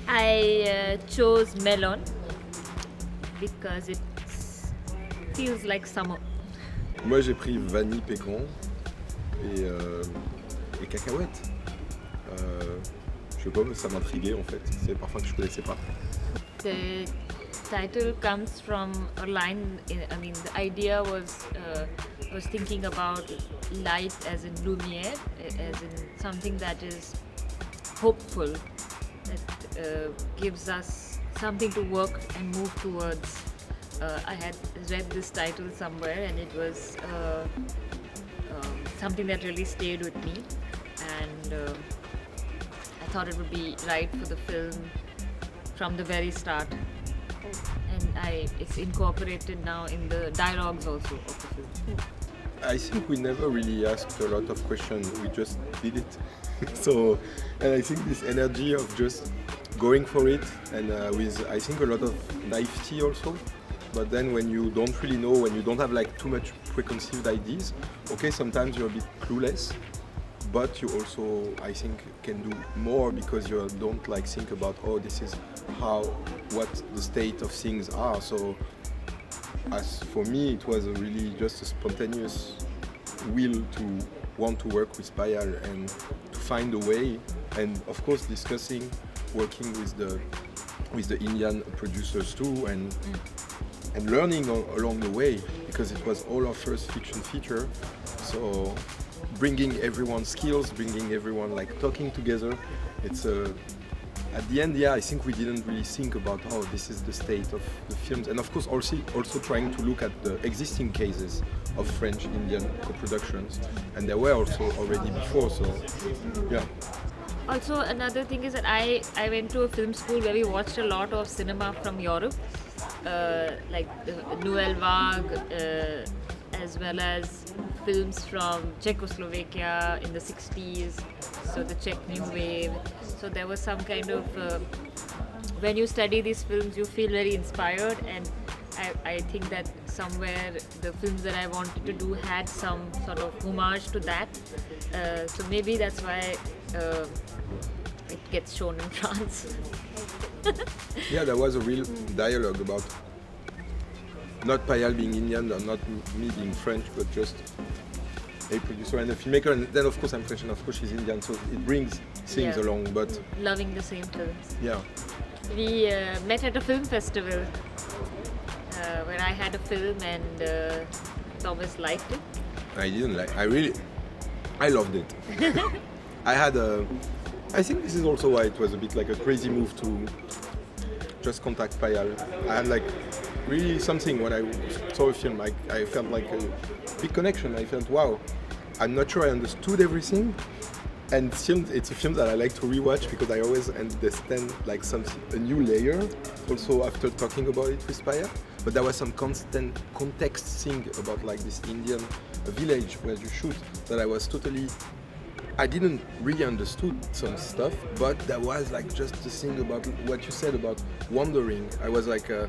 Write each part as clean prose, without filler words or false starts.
I chose melon because it feels like summer. Moi j'ai pris vanille pécan et cacahuètes. Je sais pas, mais ça m'intriguait en fait. C'est des parfums que je connaissais pas. The title comes from a line. The idea was thinking about light as in lumière, as in something that is hopeful, that gives us something to work and move towards. I had read this title somewhere, and it was something that really stayed with me, and I thought it would be right for the film from the very start. And it's incorporated now in the dialogues also of the film. I think we never really asked a lot of questions, we just did it. So, and I think this energy of just going for it and with I think a lot of naivety also. But then when you don't really know, when you don't have like too much preconceived ideas, okay, sometimes you're a bit clueless, but you also, I think, can do more because you don't like think about, oh, this is what the state of things are. So as for me, it was really just a spontaneous will to want to work with Payal and to find a way, and of course working with the Indian producers too, and learning along the way, because it was all our first fiction feature. So bringing everyone's skills, bringing everyone like talking together. It's at the end, I think we didn't really think about how this is the state of the films, and of course also trying to look at the existing cases of French-Indian co-productions, and there were also already before. So yeah. Also, another thing is that I went to a film school where we watched a lot of cinema from Europe, like Nouvelle Vague, as well as films from Czechoslovakia in the 60s, so the Czech New Wave. So there was some kind of, when you study these films, you feel very inspired, and I think that somewhere the films that I wanted to do had some sort of homage to that. So maybe that's why it gets shown in France. Yeah, there was a real dialogue about not Payal being Indian or not me being French, but just a producer and a filmmaker. And then of course I'm French and of course she's Indian, so it brings things along. But loving the same films. Yeah. We met at a film festival where I had a film and Thomas liked it. I didn't like. I loved it. I think this is also why it was a bit like a crazy move to just contact Payal. I had like really something when I saw a film. I felt like a big connection. I felt, wow, I'm not sure I understood everything. And it's a film that I like to rewatch because I always understand like a new layer. Also after talking about it with Payal. But there was some constant context thing about like this Indian village where you shoot that I didn't really understood some stuff, but there was like just the thing about what you said about wandering. I was like a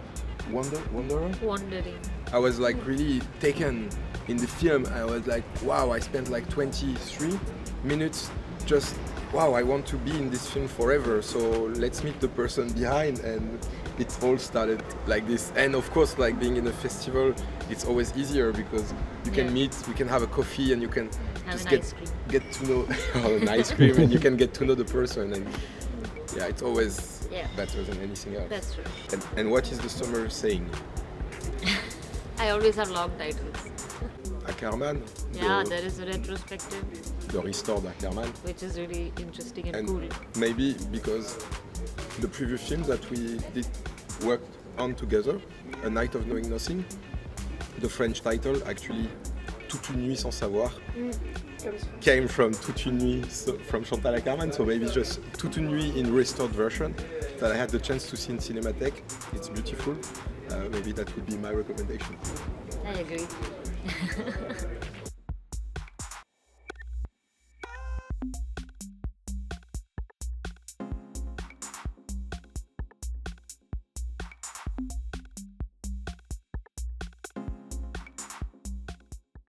wanderer? Wandering. I was like really taken in the film. I was like, wow, I spent like 23 minutes just, wow, I want to be in this film forever. So let's meet the person behind, and it all started like this. And of course, like being in a festival, it's always easier because you can meet, we can have a coffee, and you can have just get to know an ice cream, and you can get to know the person. And yeah, it's always better than anything else. That's true. And what is the summer saying? I always have long titles. Ackerman. Yeah, there is a retrospective. The restored Ackerman. Which is really interesting and cool. Maybe because the previous films that we did worked on together, A Night of Knowing Nothing, the French title actually, Toute une nuit sans savoir, came from Toute une nuit from Chantal Ackerman, so maybe just Toute une nuit in restored version that I had the chance to see in Cinematheque. It's beautiful. Maybe that would be my recommendation. I agree.